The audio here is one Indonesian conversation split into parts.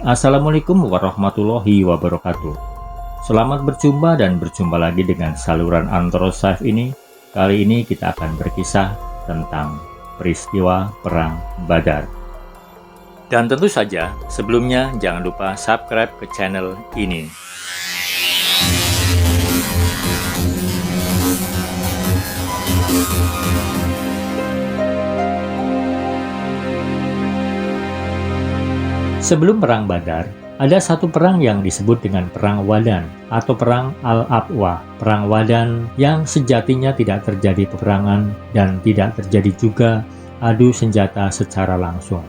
Assalamualaikum warahmatullahi wabarakatuh. Selamat berjumpa lagi dengan saluran Antrosaif ini. Kali ini kita akan berkisah tentang peristiwa Perang Badar. Dan tentu saja, sebelumnya jangan lupa subscribe ke channel ini. Sebelum Perang Badar, ada satu perang yang disebut dengan Perang Wadan atau Perang Al-Abwa. Perang Wadan yang sejatinya tidak terjadi peperangan dan tidak terjadi juga adu senjata secara langsung.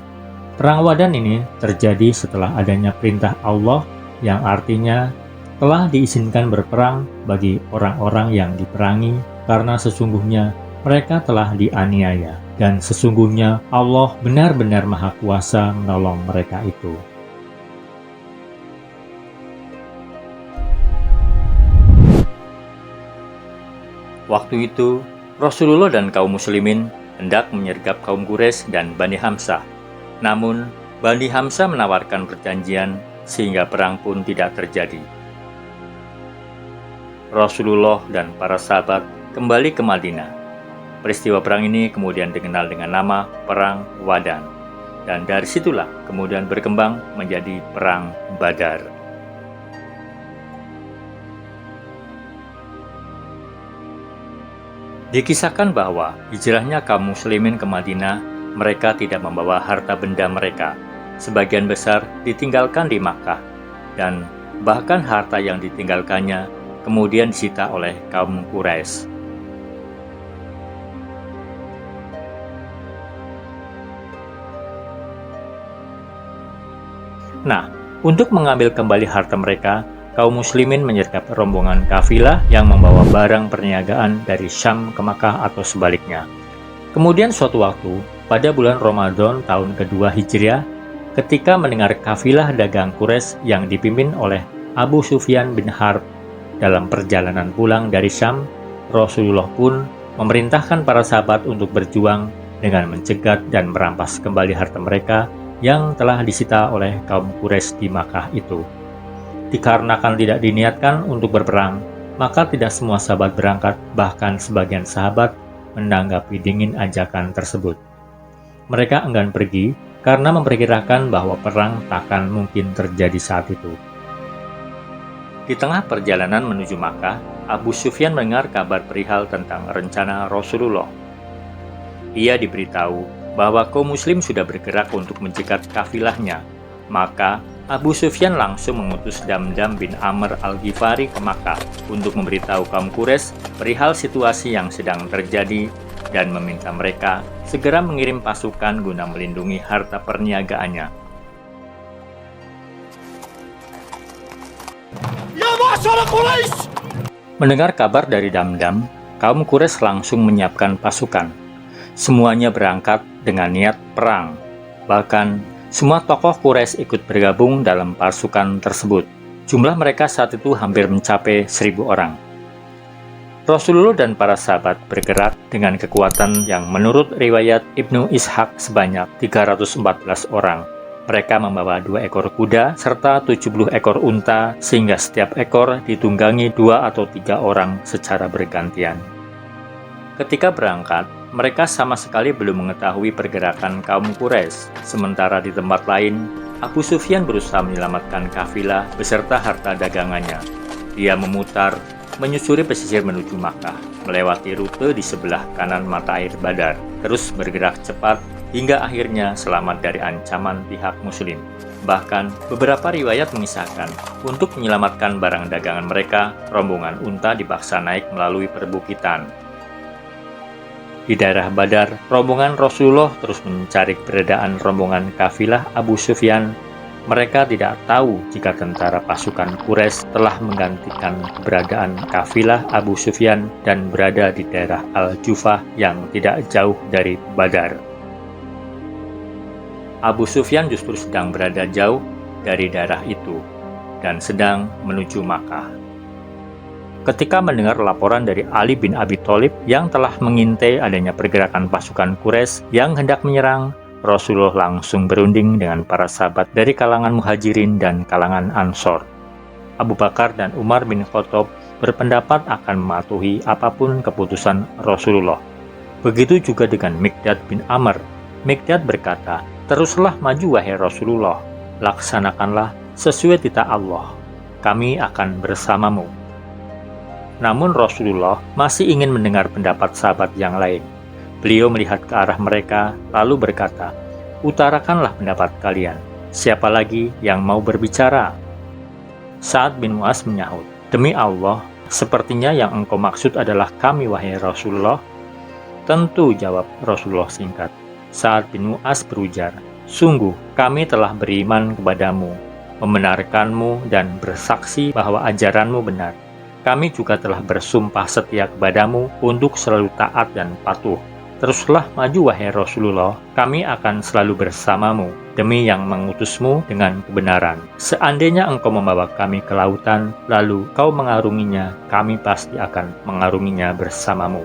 Perang Wadan ini terjadi setelah adanya perintah Allah yang artinya telah diizinkan berperang bagi orang-orang yang diperangi karena sesungguhnya mereka telah dianiaya. Dan sesungguhnya Allah benar-benar Maha Kuasa menolong mereka itu. Waktu itu, Rasulullah dan kaum muslimin hendak menyergap kaum Quraisy dan Bani Hamzah. Namun, Bani Hamzah menawarkan perjanjian sehingga perang pun tidak terjadi. Rasulullah dan para sahabat kembali ke Madinah. Peristiwa perang ini kemudian dikenal dengan nama Perang Wadan. Dan dari situlah kemudian berkembang menjadi Perang Badar. Dikisahkan bahwa hijrahnya kaum muslimin ke Madinah, mereka tidak membawa harta benda mereka. Sebagian besar ditinggalkan di Makkah, dan bahkan harta yang ditinggalkannya kemudian disita oleh kaum Quraisy. Nah, untuk mengambil kembali harta mereka, kaum muslimin menyergap rombongan kafilah yang membawa barang perniagaan dari Syam ke Makkah atau sebaliknya. Kemudian suatu waktu, pada bulan Ramadan tahun kedua Hijriah, ketika mendengar kafilah dagang Quraisy yang dipimpin oleh Abu Sufyan bin Harb dalam perjalanan pulang dari Syam, Rasulullah pun memerintahkan para sahabat untuk berjuang dengan mencegat dan merampas kembali harta mereka yang telah disita oleh kaum Quraisy di Makkah itu. Dikarenakan tidak diniatkan untuk berperang, maka tidak semua sahabat berangkat, bahkan sebagian sahabat menanggapi dingin ajakan tersebut. Mereka enggan pergi karena memperkirakan bahwa perang takkan mungkin terjadi saat itu. Di tengah perjalanan menuju Makkah, Abu Sufyan mendengar kabar perihal tentang rencana Rasulullah. Ia diberitahu bahwa kaum muslim sudah bergerak untuk mencegat kafilahnya. Maka Abu Sufyan langsung mengutus Damdam bin Amr al-Ghifari ke Makkah untuk memberitahu kaum Quraisy perihal situasi yang sedang terjadi dan meminta mereka segera mengirim pasukan guna melindungi harta perniagaannya. Ya masyarakat Quraisy! Mendengar kabar dari Damdam, kaum Quraisy langsung menyiapkan pasukan. Semuanya berangkat dengan niat perang. Bahkan, semua tokoh Quraisy ikut bergabung dalam pasukan tersebut. Jumlah mereka saat itu hampir mencapai 1.000 orang. Rasulullah dan para sahabat bergerak dengan kekuatan yang menurut riwayat Ibnu Ishaq sebanyak 314 orang. Mereka membawa 2 ekor kuda serta 70 ekor unta, sehingga setiap ekor ditunggangi 2 atau 3 orang secara bergantian. Ketika berangkat, mereka sama sekali belum mengetahui pergerakan kaum Quraisy. Sementara di tempat lain, Abu Sufyan berusaha menyelamatkan kafilah beserta harta dagangannya. Dia memutar, menyusuri pesisir menuju Makkah, melewati rute di sebelah kanan mata air Badar, terus bergerak cepat hingga akhirnya selamat dari ancaman pihak muslim. Bahkan, beberapa riwayat mengisahkan, untuk menyelamatkan barang dagangan mereka, rombongan unta dipaksa naik melalui perbukitan. Di daerah Badar, rombongan Rasulullah terus mencari keberadaan rombongan kafilah Abu Sufyan. Mereka tidak tahu jika tentara pasukan Quraisy telah menggantikan keberadaan kafilah Abu Sufyan dan berada di daerah Al-Jufah yang tidak jauh dari Badar. Abu Sufyan justru sedang berada jauh dari daerah itu dan sedang menuju Makkah. Ketika mendengar laporan dari Ali bin Abi Thalib yang telah mengintai adanya pergerakan pasukan Quraisy yang hendak menyerang, Rasulullah langsung berunding dengan para sahabat dari kalangan Muhajirin dan kalangan Ansor. Abu Bakar dan Umar bin Khattab berpendapat akan mematuhi apapun keputusan Rasulullah. Begitu juga dengan Miqdad bin Amr. Miqdad berkata, "Teruslah maju wahai Rasulullah, laksanakanlah sesuai titah Allah. Kami akan bersamamu." Namun Rasulullah masih ingin mendengar pendapat sahabat yang lain. Beliau melihat ke arah mereka, lalu berkata, "Utarakanlah pendapat kalian. Siapa lagi yang mau berbicara?" Sa'ad bin Mu'az menyahut, "Demi Allah, sepertinya yang engkau maksud adalah kami wahai Rasulullah." "Tentu," jawab Rasulullah singkat. Sa'ad bin Mu'az berujar, "Sungguh kami telah beriman kepadamu, membenarkanmu dan bersaksi bahwa ajaranmu benar. Kami juga telah bersumpah setia kepadamu untuk selalu taat dan patuh. Teruslah maju wahai Rasulullah, kami akan selalu bersamamu demi yang mengutusmu dengan kebenaran. Seandainya engkau membawa kami ke lautan, lalu kau mengarunginya, kami pasti akan mengarunginya bersamamu."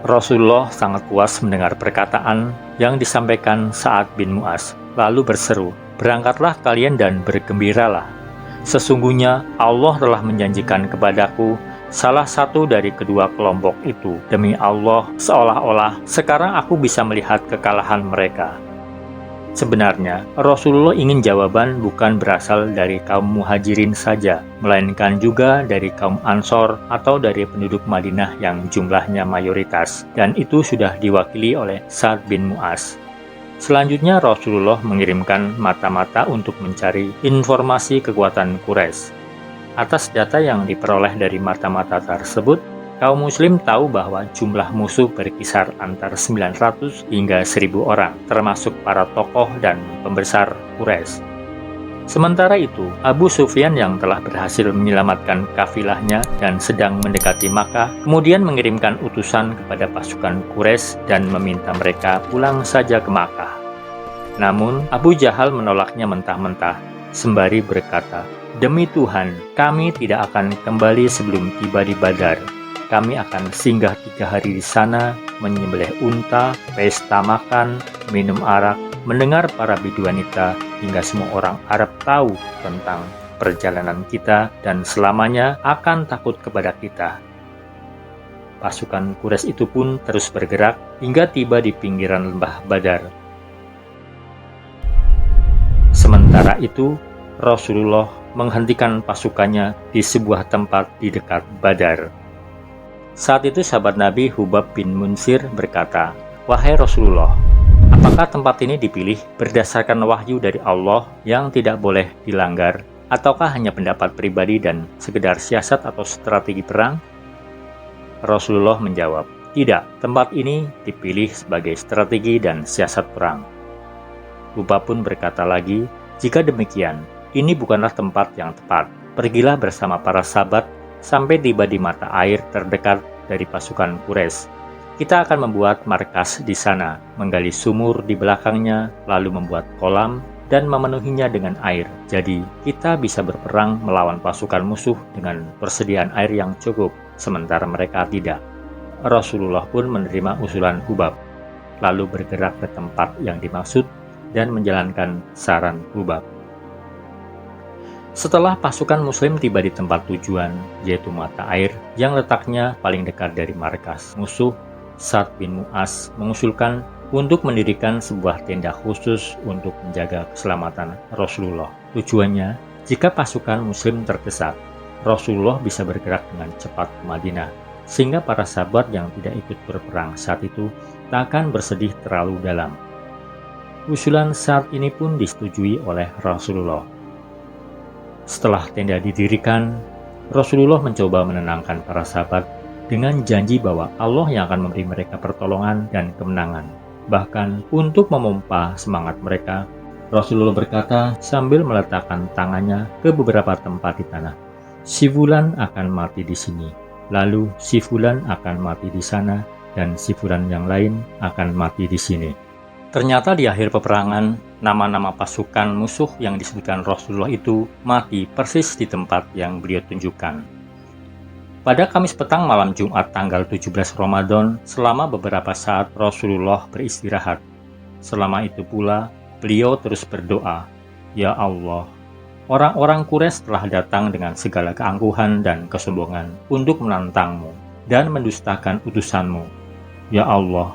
Rasulullah sangat puas mendengar perkataan yang disampaikan Sa'ad bin Mu'az, lalu berseru, "Berangkatlah kalian dan bergembiralah. Sesungguhnya Allah telah menjanjikan kepadaku salah satu dari kedua kelompok itu. Demi Allah, seolah-olah sekarang aku bisa melihat kekalahan mereka." Sebenarnya, Rasulullah ingin jawaban bukan berasal dari kaum Muhajirin saja, melainkan juga dari kaum Ansor atau dari penduduk Madinah yang jumlahnya mayoritas, dan itu sudah diwakili oleh Sa'ad bin Mu'az. Selanjutnya Rasulullah mengirimkan mata-mata untuk mencari informasi kekuatan Quraisy. Atas data yang diperoleh dari mata-mata tersebut, kaum muslim tahu bahwa jumlah musuh berkisar antara 900 hingga 1000 orang, termasuk para tokoh dan pembesar Quraisy. Sementara itu, Abu Sufyan yang telah berhasil menyelamatkan kafilahnya dan sedang mendekati Makkah, kemudian mengirimkan utusan kepada pasukan Quraisy dan meminta mereka pulang saja ke Makkah. Namun, Abu Jahal menolaknya mentah-mentah, sembari berkata, "Demi Tuhan, kami tidak akan kembali sebelum tiba di Badar. Kami akan singgah 3 hari di sana, menyembelih unta, pesta makan, minum arak, mendengar para biduanita, hingga semua orang Arab tahu tentang perjalanan kita dan selamanya akan takut kepada kita." Pasukan Quraisy itu pun terus bergerak hingga tiba di pinggiran lembah Badar. Sementara itu, Rasulullah menghentikan pasukannya di sebuah tempat di dekat Badar. Saat itu sahabat Nabi Hubab bin Munsir berkata, "Wahai Rasulullah, apakah tempat ini dipilih berdasarkan wahyu dari Allah yang tidak boleh dilanggar, ataukah hanya pendapat pribadi dan sekedar siasat atau strategi perang?" Rasulullah menjawab, "Tidak, tempat ini dipilih sebagai strategi dan siasat perang." Hubab pun berkata lagi, "Jika demikian, ini bukanlah tempat yang tepat. Pergilah bersama para sahabat sampai tiba di mata air terdekat dari pasukan Quraisy. Kita akan membuat markas di sana, menggali sumur di belakangnya, lalu membuat kolam dan memenuhinya dengan air. Jadi, kita bisa berperang melawan pasukan musuh dengan persediaan air yang cukup, sementara mereka tidak." Rasulullah pun menerima usulan Hubab, lalu bergerak ke tempat yang dimaksud dan menjalankan saran Hubab. Setelah pasukan muslim tiba di tempat tujuan, yaitu mata air yang letaknya paling dekat dari markas musuh, Sa'ad bin Mu'az mengusulkan untuk mendirikan sebuah tenda khusus untuk menjaga keselamatan Rasulullah. Tujuannya, jika pasukan muslim terdesak, Rasulullah bisa bergerak dengan cepat ke Madinah, sehingga para sahabat yang tidak ikut berperang saat itu tak akan bersedih terlalu dalam. Usulan Sa'ad ini pun disetujui oleh Rasulullah. Setelah tenda didirikan, Rasulullah mencoba menenangkan para sahabat dengan janji bahwa Allah yang akan memberi mereka pertolongan dan kemenangan. Bahkan untuk memompa semangat mereka, Rasulullah berkata sambil meletakkan tangannya ke beberapa tempat di tanah, "Si fulan akan mati di sini, lalu si fulan akan mati di sana, dan si fulan yang lain akan mati di sini." Ternyata di akhir peperangan, nama-nama pasukan musuh yang disebutkan Rasulullah itu mati persis di tempat yang beliau tunjukkan. Pada Kamis petang malam Jumat tanggal 17 Ramadan, selama beberapa saat Rasulullah beristirahat. Selama itu pula, beliau terus berdoa, "Ya Allah, orang-orang Quraisy telah datang dengan segala keangkuhan dan kesombongan untuk menantangmu dan mendustakan utusanmu. Ya Allah,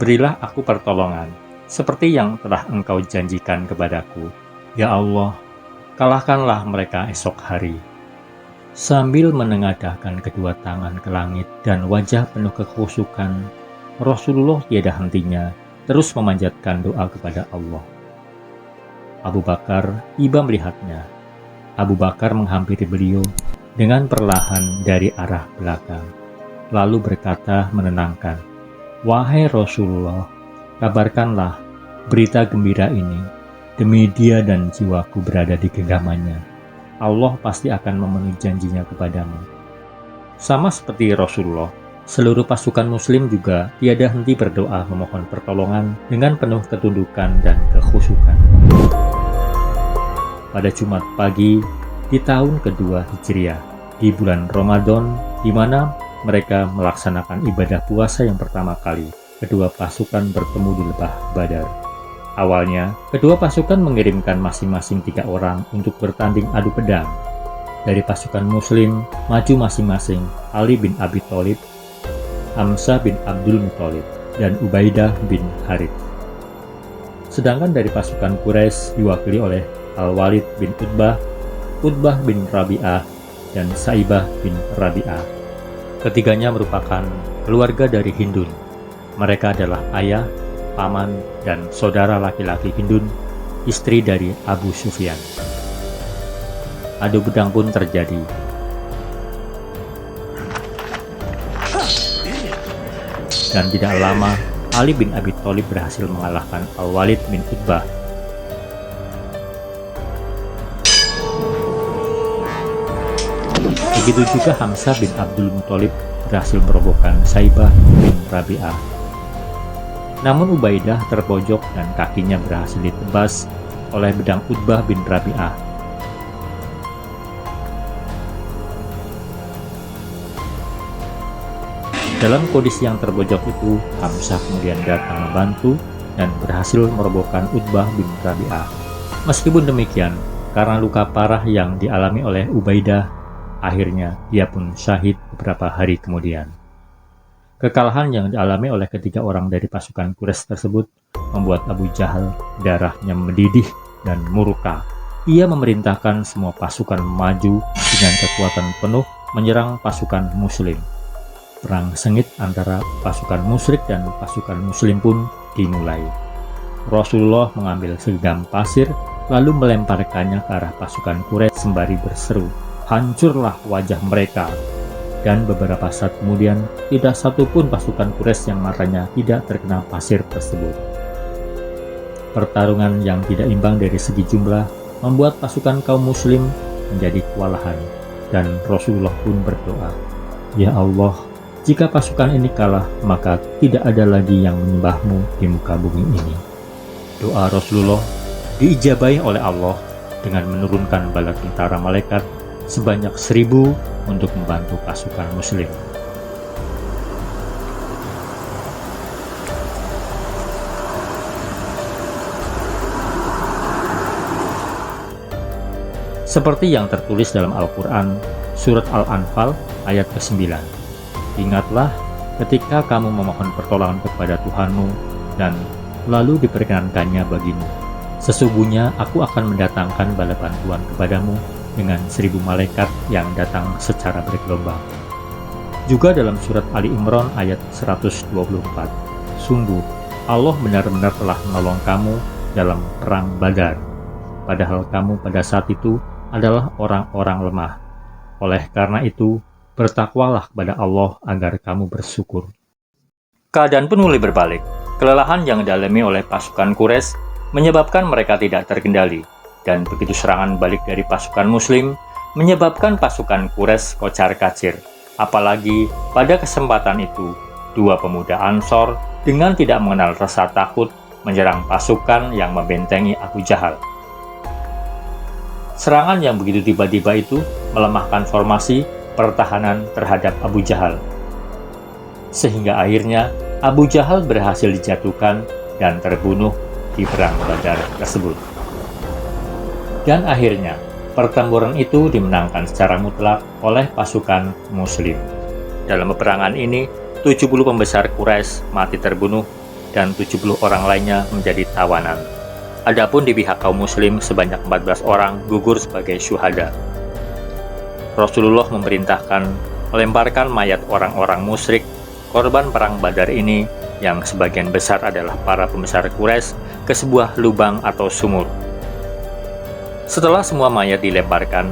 berilah aku pertolongan, seperti yang telah Engkau janjikan kepadaku. Ya Allah, kalahkanlah mereka esok hari." Sambil menengadahkan kedua tangan ke langit dan wajah penuh kekhusyukan, Rasulullah tiada hentinya terus memanjatkan doa kepada Allah. Abu Bakar tiba melihatnya. Abu Bakar menghampiri beliau dengan perlahan dari arah belakang, lalu berkata menenangkan, "Wahai Rasulullah, kabarkanlah berita gembira ini. Demi dia dan jiwaku berada di genggamannya, Allah pasti akan memenuhi janjinya kepadamu." Sama seperti Rasulullah, seluruh pasukan muslim juga tiada henti berdoa memohon pertolongan dengan penuh ketundukan dan kekhusyukan. Pada Jumat pagi di tahun kedua Hijriah, di bulan Ramadan, di mana mereka melaksanakan ibadah puasa yang pertama kali, kedua pasukan bertemu di Lembah Badar. Awalnya, kedua pasukan mengirimkan masing-masing 3 orang untuk bertanding adu pedang. Dari pasukan muslim, maju masing-masing Ali bin Abi Thalib, Hamzah bin Abdul Muthalib, dan Ubaidah bin Harith. Sedangkan dari pasukan Quraisy diwakili oleh Al-Walid bin Utbah, Utbah bin Rabi'ah, dan Saibah bin Rabi'ah. Ketiganya merupakan keluarga dari Hindun. Mereka adalah ayah, paman, dan saudara laki-laki Hindun, istri dari Abu Sufyan. Adu pedang pun terjadi. Dan tidak lama, Ali bin Abi Thalib berhasil mengalahkan Al-Walid bin Utbah. Begitu juga Hamzah bin Abdul Muthalib berhasil merobohkan Saibah bin Rabi'ah. Namun Ubaidah terpojok dan kakinya berhasil ditebas oleh pedang Utbah bin Rabi'ah. Dalam kondisi yang terpojok itu, Hamzah kemudian datang membantu dan berhasil merobohkan Utbah bin Rabi'ah. Meskipun demikian, karena luka parah yang dialami oleh Ubaidah, akhirnya ia pun syahid beberapa hari kemudian. Kekalahan yang dialami oleh ketiga orang dari pasukan Quraisy tersebut membuat Abu Jahal darahnya mendidih dan murka. Ia memerintahkan semua pasukan maju dengan kekuatan penuh menyerang pasukan muslim. Perang sengit antara pasukan musyrik dan pasukan muslim pun dimulai. Rasulullah mengambil segenggam pasir lalu melemparkannya ke arah pasukan Quraisy sembari berseru, "Hancurlah wajah mereka." Dan beberapa saat kemudian, tidak satu pun pasukan Quraisy yang matanya tidak terkena pasir tersebut. Pertarungan yang tidak imbang dari segi jumlah membuat pasukan kaum muslim menjadi kewalahan, dan Rasulullah pun berdoa, "Ya Allah, jika pasukan ini kalah, maka tidak ada lagi yang menyembahmu di muka bumi ini." Doa Rasulullah diijabahi oleh Allah dengan menurunkan bala tentara malaikat sebanyak 1000 untuk membantu pasukan muslim. Seperti yang tertulis dalam Al-Quran, Surat Al-Anfal ayat ke-9. "Ingatlah ketika kamu memohon pertolongan kepada Tuhanmu dan lalu diperkenankannya bagimu. Sesungguhnya aku akan mendatangkan bala bantuan kepadamu dengan 1000 malaikat yang datang secara bergelombang." Juga dalam surat Ali Imran ayat 124, "Sungguh, Allah benar-benar telah menolong kamu dalam perang Badar, padahal kamu pada saat itu adalah orang-orang lemah. Oleh karena itu, bertakwalah kepada Allah agar kamu bersyukur." Keadaan pun mulai berbalik. Kelelahan yang dialami oleh pasukan Quraisy menyebabkan mereka tidak terkendali. Dan begitu serangan balik dari pasukan muslim menyebabkan pasukan Quraisy kocar-kacir. Apalagi pada kesempatan itu, 2 pemuda Ansor dengan tidak mengenal rasa takut menyerang pasukan yang membentengi Abu Jahal. Serangan yang begitu tiba-tiba itu melemahkan formasi pertahanan terhadap Abu Jahal. Sehingga akhirnya Abu Jahal berhasil dijatuhkan dan terbunuh di perang Badar tersebut. Dan akhirnya, pertempuran itu dimenangkan secara mutlak oleh pasukan Muslim. Dalam peperangan ini, 70 pembesar Quraisy mati terbunuh dan 70 orang lainnya menjadi tawanan. Adapun di pihak kaum muslim sebanyak 14 orang gugur sebagai syuhada. Rasulullah memerintahkan melemparkan mayat orang-orang musyrik korban perang Badar ini yang sebagian besar adalah para pembesar Quraisy ke sebuah lubang atau sumur. Setelah semua mayat dilemparkan,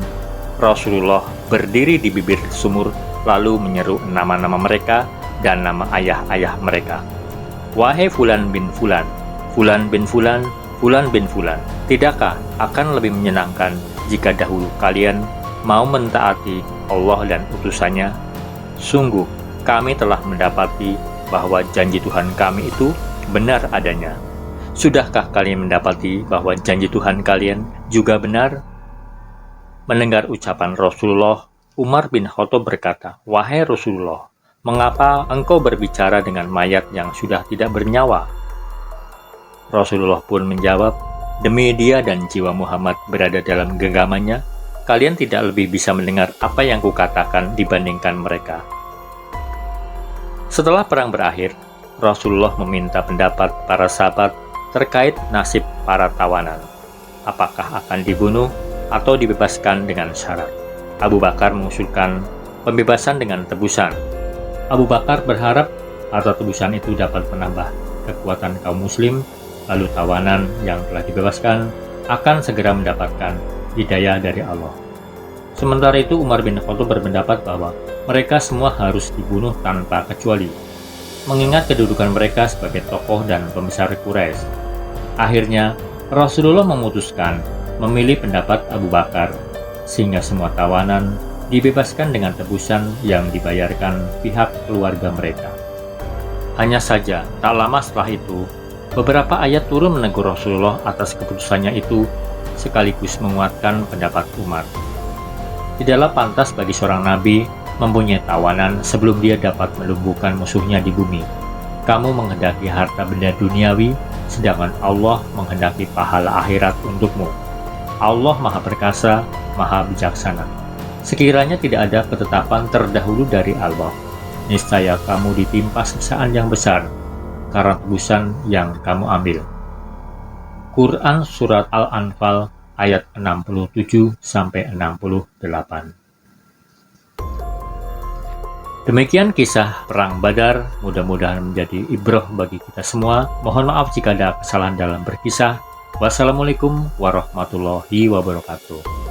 Rasulullah berdiri di bibir sumur lalu menyeru nama-nama mereka dan nama ayah-ayah mereka. Wahai Fulan bin Fulan, Fulan bin Fulan, Fulan bin Fulan, tidakkah akan lebih menyenangkan jika dahulu kalian mau mentaati Allah dan utusannya? Sungguh, kami telah mendapati bahwa janji Tuhan kami itu benar adanya. Sudahkah kalian mendapati bahwa janji Tuhan kalian juga benar? Mendengar ucapan Rasulullah, Umar bin Khattab berkata, "Wahai Rasulullah, mengapa engkau berbicara dengan mayat yang sudah tidak bernyawa?" Rasulullah pun menjawab, "Demi dia dan jiwa Muhammad berada dalam genggamannya, kalian tidak lebih bisa mendengar apa yang kukatakan dibandingkan mereka." Setelah perang berakhir, Rasulullah meminta pendapat para sahabat terkait nasib para tawanan. Apakah akan dibunuh atau dibebaskan dengan syarat? Abu Bakar mengusulkan pembebasan dengan tebusan. Abu Bakar berharap harta tebusan itu dapat menambah kekuatan kaum muslim, lalu tawanan yang telah dibebaskan akan segera mendapatkan hidayah dari Allah. Sementara itu Umar bin Khattab berpendapat bahwa mereka semua harus dibunuh tanpa kecuali, mengingat kedudukan mereka sebagai tokoh dan pembesar Quraisy. Akhirnya, Rasulullah memutuskan memilih pendapat Abu Bakar, sehingga semua tawanan dibebaskan dengan tebusan yang dibayarkan pihak keluarga mereka. Hanya saja, tak lama setelah itu, beberapa ayat turun menegur Rasulullah atas keputusannya itu, sekaligus menguatkan pendapat Umar. Tidaklah pantas bagi seorang nabi mempunyai tawanan sebelum dia dapat melumpuhkan musuhnya di bumi. Kamu menghendaki harta benda duniawi, sedangkan Allah menghendaki pahala akhirat untukmu. Allah Maha Perkasa, Maha Bijaksana. Sekiranya tidak ada ketetapan terdahulu dari Allah, niscaya kamu ditimpa siksaan yang besar karena tebusan yang kamu ambil. Quran Surat Al-Anfal ayat 67-68. Demikian kisah Perang Badar, mudah-mudahan menjadi ibrah bagi kita semua. Mohon maaf jika ada kesalahan dalam berkisah. Wassalamualaikum warahmatullahi wabarakatuh.